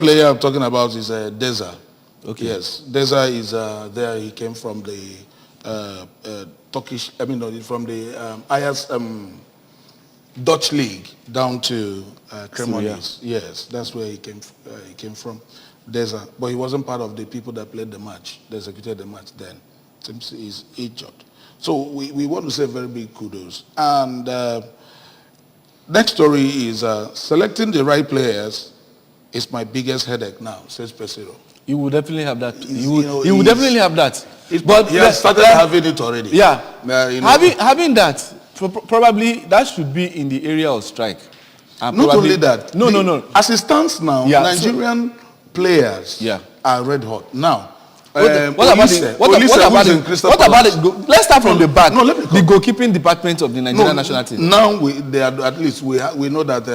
player I'm talking about is Deza. Okay. Yes, Deza is there. He came from the Turkish, from the Dutch league down to Cremonese. Yes, that's where he came from, Deza. But he wasn't part of the people that played the match, that executed the match then. Seems he's injured. So we want to say very big kudos. And next story is selecting the right players is my biggest headache now, says Pesero. You will definitely have that. You will definitely have that. But he has started having it already. Yeah. Having that, probably that should be in the area of strike. Not only that. No. As it stands now, Nigerian players are red hot. Now, what about it? Let's start from the back. No, let me come. The goalkeeping department of the Nigerian national team. Now we know that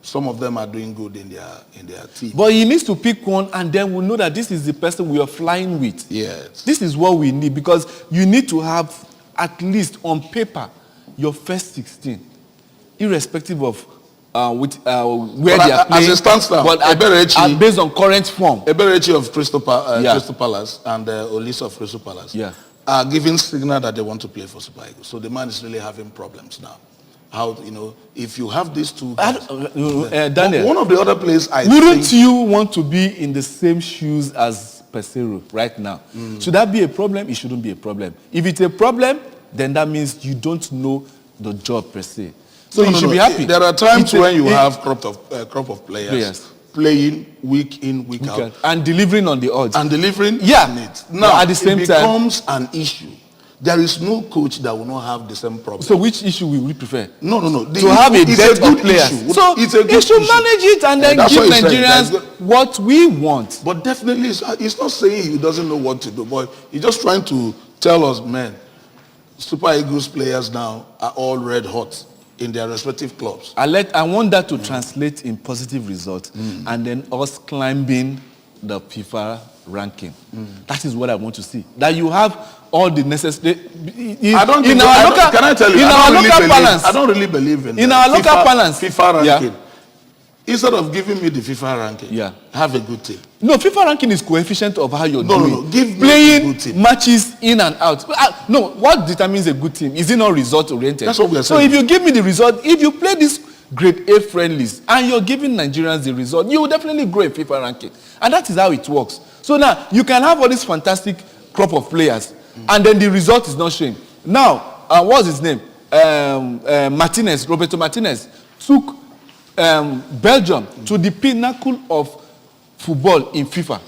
some of them are doing good in their team. But he needs to pick one, and then we know that this is the person we are flying with. Yes. This is what we need, because you need to have at least on paper your first 16, irrespective of where they are playing. As it stands now, but based on current form. Eberechi of Crystal Palace and Olise of Crystal Palace are giving signal that they want to play for Super Eagles. So the man is really having problems now. How, if you have these two guys, Daniel, one of the other players wouldn't you want to be in the same shoes as Pesero right now? Should that be a problem? It shouldn't be a problem. If it's a problem, then that means you don't know the job per se. So you should be happy. There are times when you have crop of players playing week in, week out. And delivering on the odds. And delivering on it. Now, at the same it becomes an issue. There is no coach that will not have the same problem. So which issue will we prefer? No. To have a depth of players. So it's a good should issue. Manage it and then give Nigerians what we want. But definitely, it's not saying he doesn't know what to do. But he's just trying to tell us, man, Super Eagles players now are all red hot in their respective clubs. I want that to translate in positive results, and then us climbing the FIFA ranking. That is what I want to see. That you have all the necessary. I don't really believe in our local balance. FIFA ranking. Instead of giving me the FIFA ranking, have a good team. No, FIFA ranking is coefficient of how you're doing. No. Give playing me a good team. Matches in and out. No, what determines a good team? Is it not result oriented? That's what we are saying. So if you give me the result, if you play this grade A friendlies and you're giving Nigerians the result, you will definitely grow a FIFA ranking. And that is how it works. So now you can have all this fantastic crop of players, and then the result is not showing. Now, what's his name? Roberto Martinez took Belgium to the pinnacle of football in FIFA.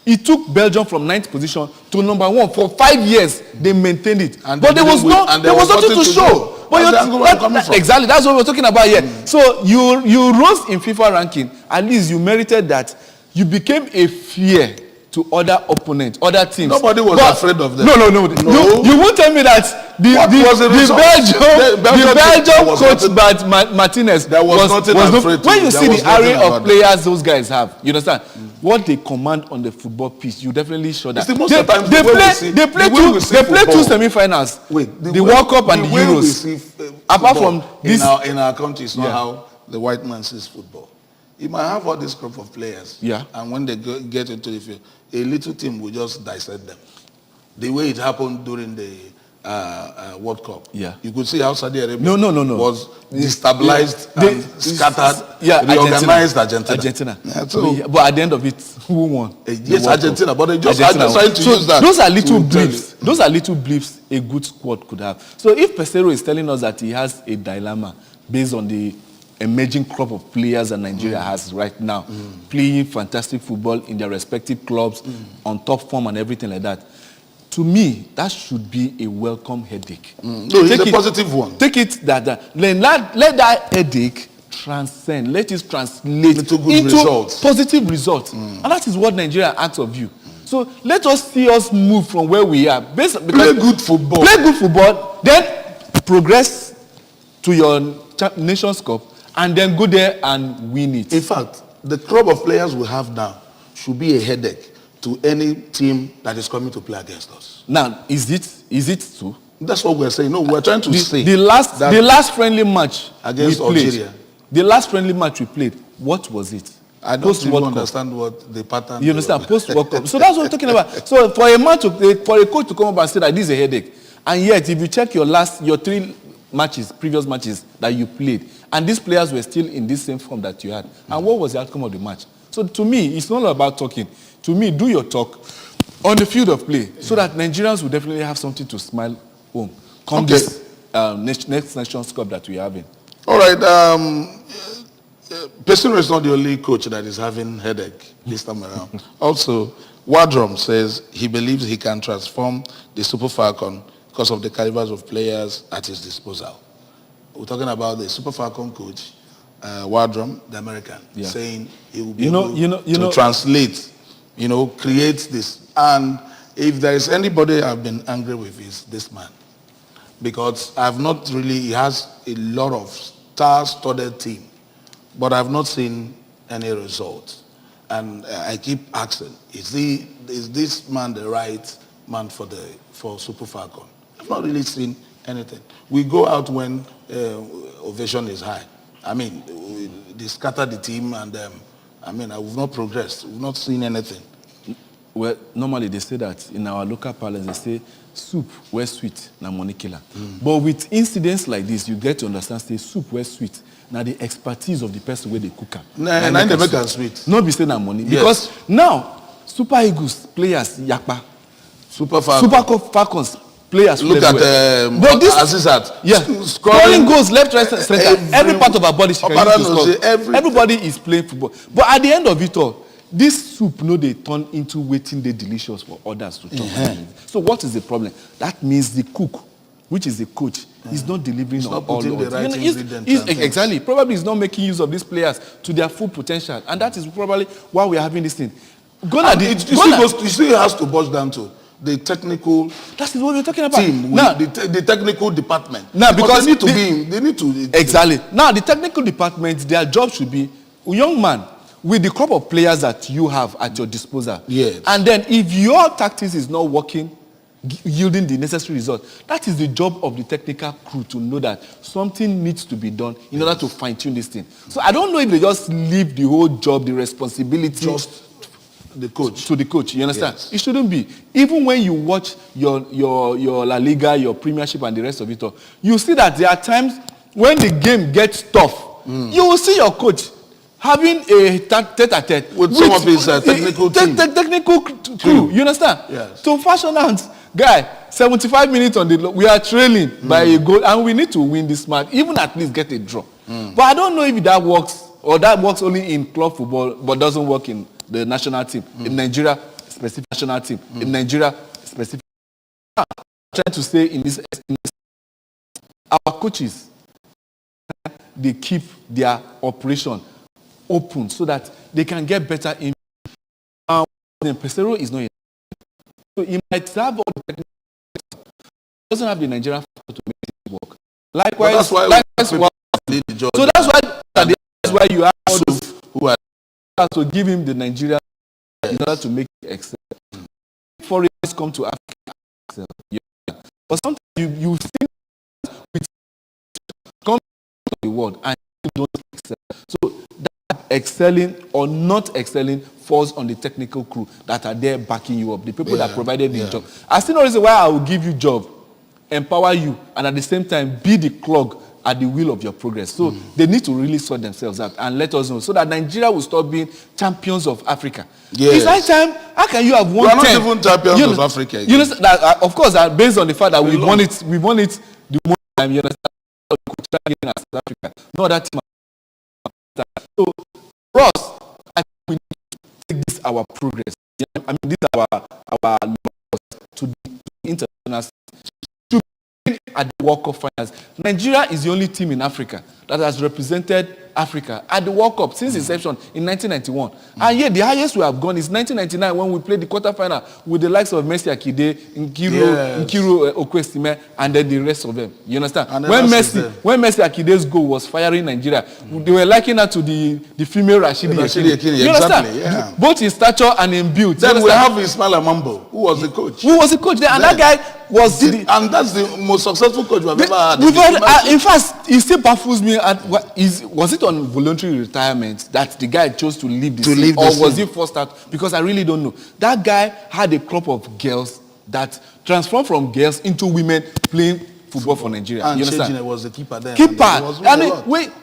He took Belgium from 9th position to number 1 for 5 years. They maintained it, but there was nothing to show. But exactly, that's what we're talking about here. So you rose in FIFA ranking. At least you merited that. You became a fear to other opponents, other teams. Nobody was afraid of them. No. You won't tell me that the Belgium coach by Martinez was nothing afraid. When you see the array of players those guys have, you understand what they command on the football pitch. You definitely show that. They play two semi-finals. The World Cup and the Euros. Apart from this, in our country, it's not how the white man sees football. You might have all this group of players, and when they get into the field, a little team will just dissect them. The way it happened during the World Cup, you could see how Saudi Arabia was destabilized and scattered, reorganized Argentina. But at the end of it, who won? Yes, Argentina, but they just trying to use that. Those are little blips. Those are little blips a good squad could have. So if Pesero is telling us that he has a dilemma based on the emerging crop of players that Nigeria has right now, playing fantastic football in their respective clubs, on top form and everything like that. To me, that should be a welcome headache. No, it's a positive one. Take it let that headache transcend. Let it translate into positive results. And that is what Nigeria asks of you. So let us see us move from where we are. Play good football. Play good football, then progress to your Nations Cup, and then go there and win it. In fact, the crop of players we have now should be a headache to any team that is coming to play against us. Now, is it true? That's what we're saying. No, we're trying to say the last friendly match against we played, Algeria. The last friendly match we played, what was it? I don't even understand what the pattern. You understand? Post World Cup. So that's what I'm talking about. So for a man for a coach to come up and say that this is a headache, and yet if you check your 3 matches, previous matches that you played, and these players were still in this same form that you had, and what was the outcome of the match? So to me, it's not about talking. To me, do your talk on the field of play, so that Nigerians will definitely have something to smile home come this next Nations Cup that we're having. All right. Pesino is not the only coach that is having headache this time around. Also, Wardrum says he believes he can transform the Super Falcon because of the calibers of players at his disposal. We're talking about the Super Falcon coach, Wardrum, the American, saying he will be able to translate, create this. And if there is anybody I've been angry with, is this man. Because he has a lot of star-studded team, but I've not seen any results. And I keep asking, is this man the right man for Super Falcon? I've not really seen anything. We go out when ovation is high. I mean, they scatter the team, and we've not progressed. We've not seen anything. Well, normally they say that in our local parlance, they say, soup where sweet, na money killer. But with incidents like this, you get to understand, say, soup where sweet, now the expertise of the person where they cook it. And they make it sweet. Not be saying that money. Yes. Because now, Super Eagles players, Yakpa. Super Falcons players. Look at Azizat. Yeah. Scoring goals left, right, center. Every part of our body. Everybody is playing football. But at the end of it all, this soup, they turn into waiting day delicious for others to turn. So what is the problem? That means the cook, which is the coach, is not delivering on all the right ingredients. Exactly. Probably is not making use of these players to their full potential. And that is probably why we are having this thing. It still has to boil down to the technical. That's what we're talking about. Team, now, the technical department. Now, because they need to. Exactly. Now, the technical department, their job should be, young man, with the crop of players that you have at your disposal. Yes. And then if your tactics is not working, yielding the necessary result, that is the job of the technical crew to know that something needs to be done in order to fine-tune this thing. So I don't know if they just leave the whole job, the responsibility just the coach. To the coach, you understand? Yes. It shouldn't be. Even when you watch your La Liga, your Premiership and the rest of it all, you see that there are times when the game gets tough. You will see your coach having a tete-a-tete with some of his technical team. Technical crew, you understand? Yes. To fashion out, guy, 75 minutes on the we are trailing by a goal, and we need to win this match, even at least get a draw. But I don't know if that works, or that works only in club football, but doesn't work in the national team. In Nigeria, specific national team. In Nigeria, specific. I'm trying to say in this, our coaches, they keep their operation open so that they can get better in. Pesero is not yet. So he might have all the technical, doesn't have the Nigerian to make it work. Likewise, so that's why you have all those who are to give him the Nigerian in order to make it excel. Foreigners come to Africa, but sometimes you think with come to the world and you don't excel. So that excelling or not excelling falls on the technical crew that are there backing you up, the people that provided the job. I see no reason why I will give you job, empower you, and at the same time be the clog at the wheel of your progress. So they need to really sort themselves out and let us know so that Nigeria will stop being champions of Africa. Yes. It's like time. How can you have won 10? We are not even champions of Africa. You understand that, of course, based on the fact that we won it the most time. You understand? South Africa. No other team. So for us, I think we need to take this our progress. I mean, this is our to the international to be at the World Cup finals. Nigeria is the only team in Africa that has represented Africa at the World Cup since inception in 1991. And yet the highest we have gone is 1999 when we played the quarterfinal with the likes of Messi Akide, Nkiru Okwesime, and then the rest of them. You understand? When Messi Akide's goal was firing Nigeria, they were liking her to the female Rashidi Yekini. You understand? Yeah. Both in stature and in build. Then we have Ismail Mambo, who was the coach. Who was the coach there? And that guy was and that's the most successful coach we have ever had. In fact, it still baffles me. Was it on voluntary retirement that the guy chose to leave the scene, or was he forced out? Because I really don't know. That guy had a crop of girls that transformed from girls into women playing football for Nigeria. And you understand? Chejine was the keeper then. Keeper. I mean,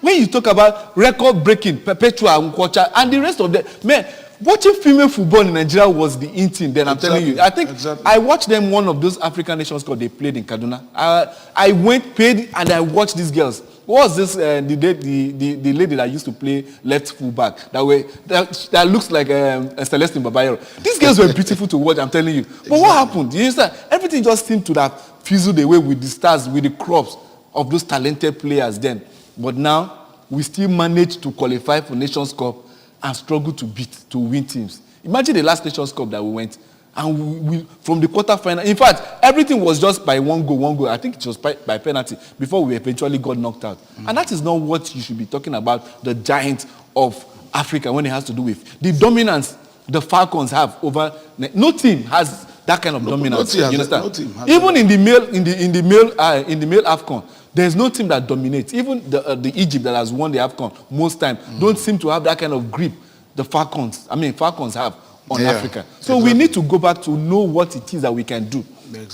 when you talk about record-breaking, Perpetua, Nkwocha, and the rest of them, man, watching female football in Nigeria was the in thing. Then I'm telling you, I think I watched them one of those African Nations Cup they played in Kaduna. I went, paid, and I watched these girls. What was this? The lady that used to play left fullback that looks like Celestine Babayero. These girls were beautiful to watch. I'm telling you. But what happened? You understand? Everything just seemed to have fizzled away with the stars, with the crops of those talented players then. But now we still manage to qualify for Nations Cup and struggle to win teams. Imagine the last Nations Cup that we went, and we from the quarterfinal. In fact, everything was just by one goal. I think it was by penalty before we eventually got knocked out. And that is not what you should be talking about, the giant of Africa, when it has to do with the dominance the Falcons have over. No team has that kind of dominance. You understand? No team has even in the male AFCON, there's no team that dominates. Even the Egypt that has won the AFCON most time don't seem to have that kind of grip the Falcons have on Africa. So we need to go back to know what it is that we can do.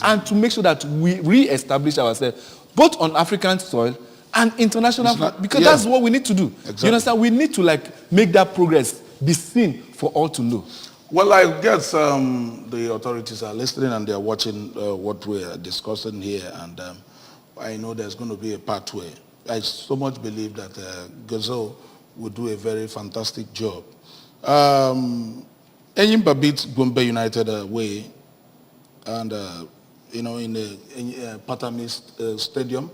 And to make sure that we re-establish ourselves both on African soil and international, because that's what we need to do. You understand? We need to make that progress be seen for all to know. Well, I guess the authorities are listening and they're watching what we're discussing here, and I know there's going to be a pathway. I so much believe that Gazelle will do a very fantastic job. Enyimba beat Gombe United away, and in the Patami Stadium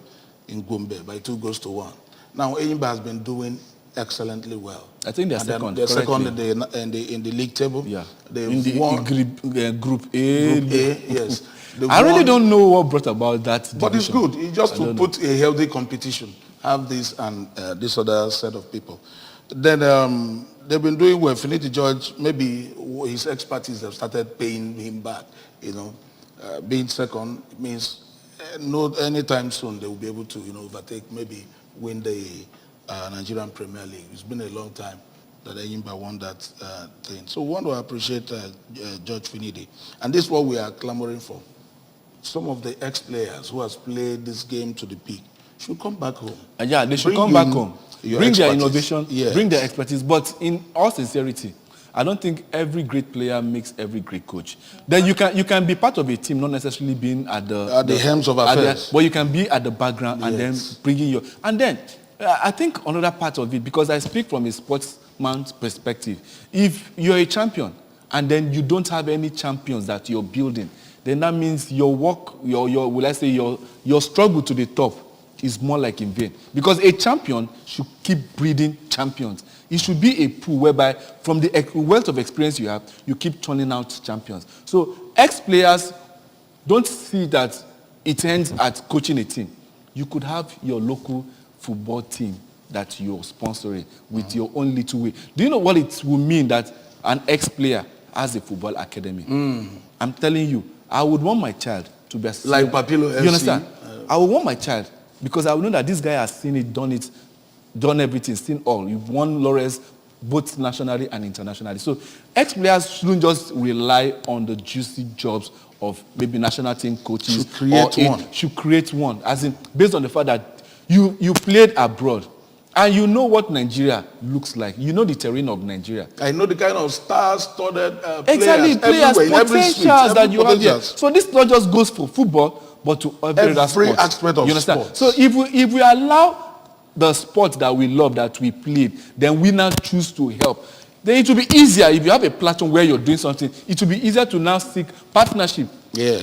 in Gombe by 2-1. Now Enyimba has been doing excellently well. I think they're second. They're second in the league table. Yeah. In Group A. Yes. I really don't know what brought about that division. But it's good. It's just to put a healthy competition. Have this and this other set of people. Then they've been doing well. Finiti George, maybe his expertise have started paying him back. Being second means not anytime soon they will be able to overtake, maybe win the Nigerian Premier League. It's been a long time that Enyimba won that thing. So we want to appreciate George Finidi. And this is what we are clamoring for. Some of the ex-players who has played this game to the peak should come back home. Yeah, they should come back home. Bring their innovation, bring their expertise. But in all sincerity, I don't think every great player makes every great coach. Then you can be part of a team, not necessarily being at the helms of affairs. But you can be at the background and then bringing your... And then, I think another part of it, because I speak from a sportsman's perspective, if you're a champion and then you don't have any champions that you're building, then that means your work, your struggle to the top is more like in vain. Because a champion should keep breeding champions. It should be a pool whereby from the wealth of experience you have, you keep turning out champions. So ex-players don't see that it ends at coaching a team. You could have your local football team that you're sponsoring with your own little way. Do you know what it will mean that an ex-player has a football academy? I'm telling you, I would want my child to be like Papilo FC. You understand? I would want my child, because I would know that this guy has seen it, done everything, seen all. You've won laurels both nationally and internationally. So ex-players shouldn't just rely on the juicy jobs of maybe national team coaches. Should create one, as in based on the fact that you played abroad and you know what Nigeria looks like. You know the terrain of Nigeria. I know the kind of star-studded players everywhere, in every street, that you have here. So this not just goes for football, but to every aspect of sport. So if we allow the sport that we love, that we played, then we now choose to help, then it will be easier. If you have a platform where you're doing something, it will be easier to now seek partnership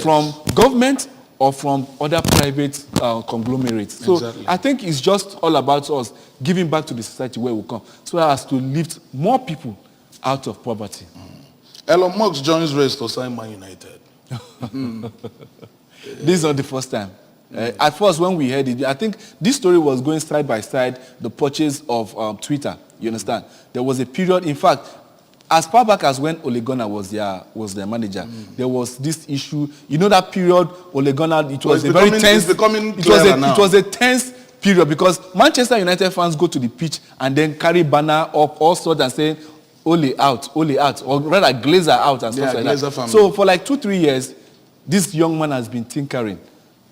from government or from other private conglomerates. So I think it's just all about us giving back to the society where we come, so as to lift more people out of poverty. Elon Musk joins race to sign Man United. This is not the first time. At first, when we heard it, I think this story was going side by side, the purchase of Twitter. You understand? There was a period, in fact, as far back as when Ole Gunnar was their manager, there was this issue. You know that period, Ole Gunnar, it was a very tense. It was a tense Period. Because Manchester United fans go to the pitch and then carry banner up all sorts and saying, Ole out, or rather Glazer out and stuff like Glazer that. family. So for like 2-3 years, this young man has been tinkering.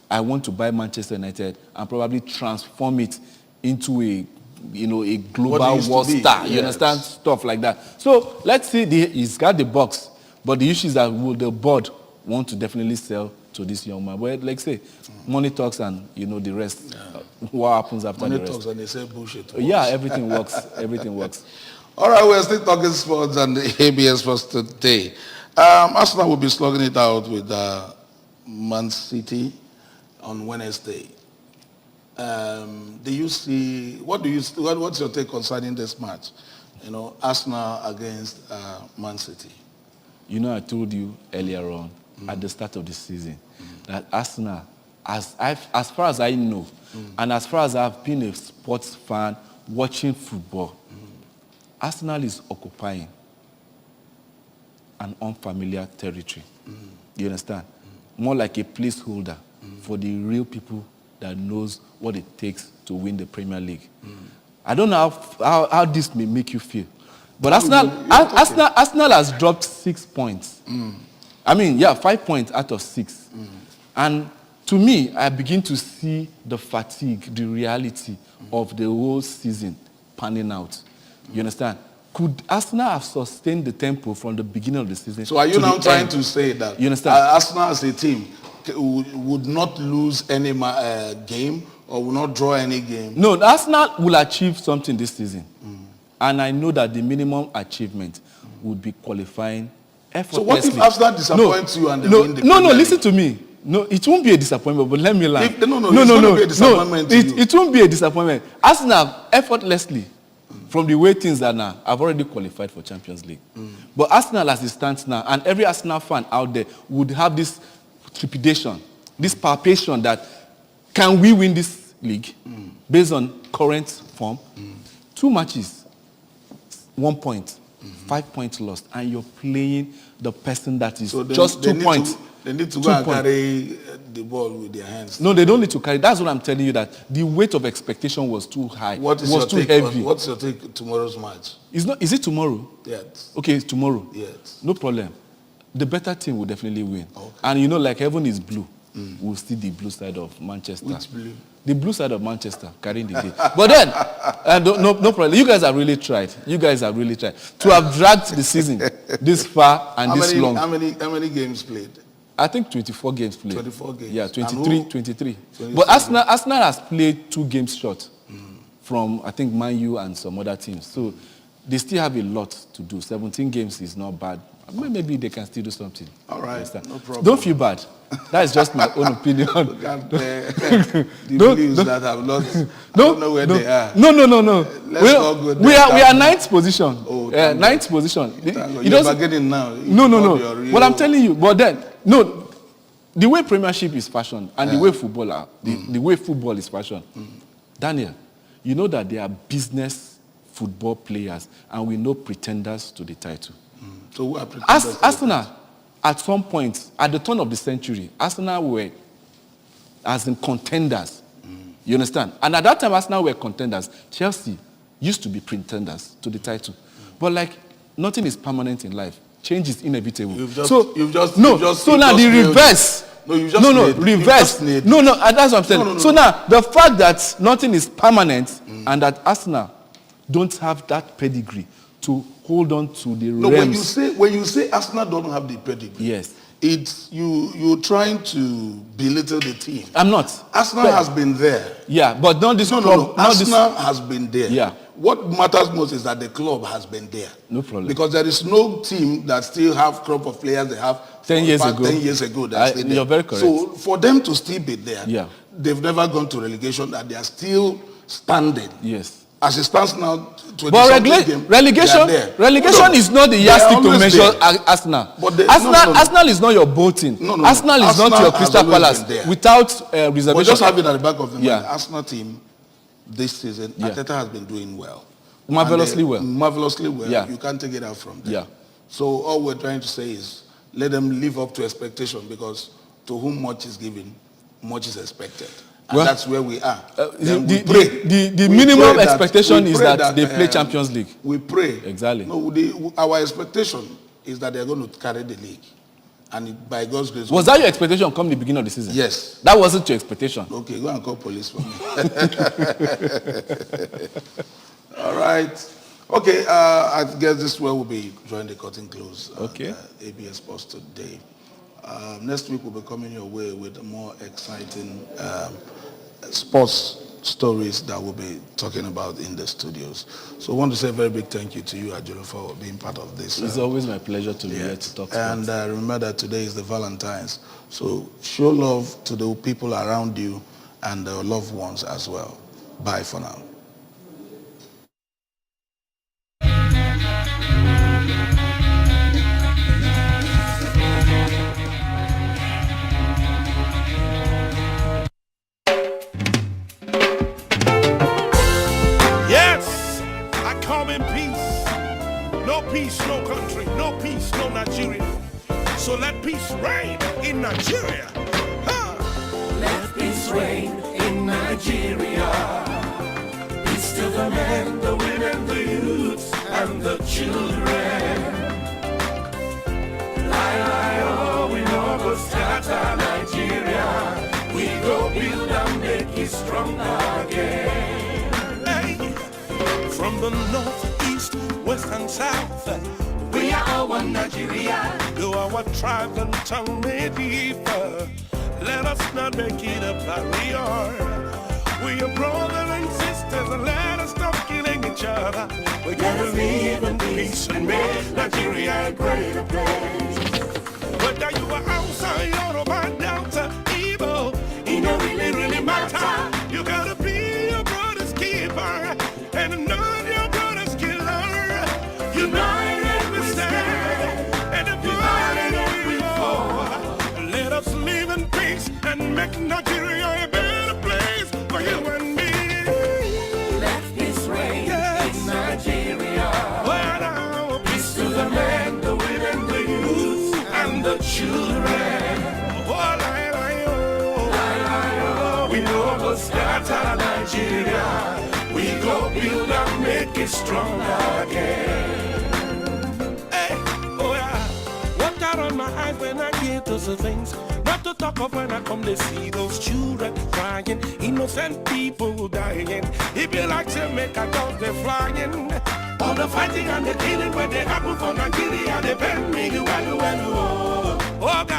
I want to buy Manchester United and probably transform it into a global world star. You understand? Stuff like that. So let's see, he's got the box. But the issue is that the board want to definitely sell to this young man. But like say, money talks and the rest. What happens after money the rest? Money talks and they say bullshit. Yeah, everything works. Everything works. All right, we're still talking sports and the ABS Sports today. Arsenal will be slugging it out with Man City on Wednesday. Do you see? What's your take concerning this match? Arsenal against Man City. I told you earlier on at the start of the season that Arsenal, as far as I know, and as far as I've been a sports fan watching football, Arsenal is occupying an unfamiliar territory. You understand? More like a placeholder for the real people that knows what it takes to win the Premier League. I don't know how this may make you feel. But Arsenal has dropped 6 points. 5 points out of 6. And to me, I begin to see the fatigue, the reality of the whole season panning out. You understand? Could Arsenal have sustained the tempo from the beginning of the season? So are you now trying to say that you understand? Arsenal as a team would not lose any game or will not draw any game? No, Arsenal will achieve something this season. And I know that the minimum achievement would be qualifying effortlessly. So what if Arsenal disappoints you and they win the No, Premier League? listen to me. No, it won't be a disappointment, but let me learn. It's going to be a disappointment to you. It won't be a disappointment. Arsenal, effortlessly, from the way things are now, I've already qualified for Champions League. But Arsenal as it stands now, and every Arsenal fan out there would have this trepidation, this palpation that, can we win this league based on current form? 2 matches, 1 point, 5 points lost, and you're playing the person that is just 2 points. They need to go and carry the ball with their hands. No, they don't need to carry. That's what I'm telling you, that the weight of expectation was too high. What's your take tomorrow's match? Is it tomorrow? Yes. Okay, it's tomorrow. Yes. No problem. The better team will definitely win. Okay. And like heaven is blue. We'll see the blue side of Manchester. Which blue? The blue side of Manchester carrying the day. But then, no problem. You guys have really tried. To have dragged the season this far and this long. How many games played? I think 24 games played. 24 games. Yeah, 23. But Arsenal has played 2 games short from, I think, Man U and some other teams. So they still have a lot to do. 17 games is not bad. Maybe they can still do something. All right, no problem. Don't feel bad. That is just my own opinion. Look at the Blues that have lost. I don't know where they are. No. Let's not go there. We are 9th position. Oh, 9th position. You're bargaining now. No. Well, I'm telling you. But then, the way Premiership is fashioned and the way football is fashioned, Daniel, you know that they are business football players and we know pretenders to the title. So who are pretenders? Arsenal, at some point, at the turn of the century, Arsenal were as in contenders. You understand? And at that time, Arsenal were contenders. Chelsea used to be pretenders to the title. But nothing is permanent in life. Change is inevitable. So now the reverse. Reverse. That's what I'm saying. So now the fact that nothing is permanent and that Arsenal don't have that pedigree to hold on to the realms. When you say Arsenal don't have the pedigree, yes, it's you're trying to belittle the team. I'm not. Arsenal has been there. Yeah, but not this club. No. Arsenal has been there. Yeah. What matters most is that the club has been there. No problem. Because there is no team that still have crop of players they have 10 years ago. 10 years ago. You're very correct. So for them to still be there, they've never gone to relegation, that they are still standing. Yes. As it stands now, but relegation is not the yardstick to measure Arsenal. Arsenal is not your Bolton. Arsenal is not your Crystal Palace without reservation. But just have it at the back of the mind. Arsenal team this season, Arteta has been doing well. Marvelously well. Yeah. You can't take it out from them. Yeah. So all we're trying to say is let them live up to expectation, because to whom much is given, much is expected. And Well, that's where we are. The minimum expectation is that they play Champions League. We pray. Exactly. No, our expectation is that they're going to carry the league. And by God's grace. Was that your expectation come the beginning of the season? Yes. That wasn't your expectation. Okay, go and call police for me. All right. Okay, I guess this is where we'll be drawing the curtain close. Okay. ABS Sports Today. Next week we'll be coming your way with more exciting sports stories that we'll be talking about in the studios. So I want to say a very big thank you to you, Ajolo, for being part of this. It's always my pleasure to be here to talk sports. And remember that today is the Valentine's. So show love to the people around you and the loved ones as well. Bye for now. Peace, no country, no peace, no Nigeria. So let peace reign in Nigeria. Let peace reign in Nigeria. Peace to the men, the women, the youths, and the children. Oh, we know go scatter Nigeria. We go build and make it stronger again. Hey, from the north, east, west and south, we are all one Nigeria. Though our tribe and tongue may differ, let us not make it a barrier. We are brothers and sisters, and let us stop killing each other. We're gonna live in peace and make Nigeria a greater place. Whether you are outside, Yoruba, Delta, Igbo, it don't really matter. You gotta be your brother's keeper and not your brother's killer. United we stand, and divided we fall. Let us live in peace and make Nigeria a better place for you and me. Let peace reign in Nigeria. Well, now, peace to the men, the women, the youth, and the children. We know go scatter Nigeria. We go build and make it stronger again. Hey, oh yeah. Water on my eyes when I hear those things. Not to talk of when I come to see those children crying, innocent people dying. If you like to make a dog, they're flying. All the fighting and the killing when they happen for Nigeria, they bend me, oh God.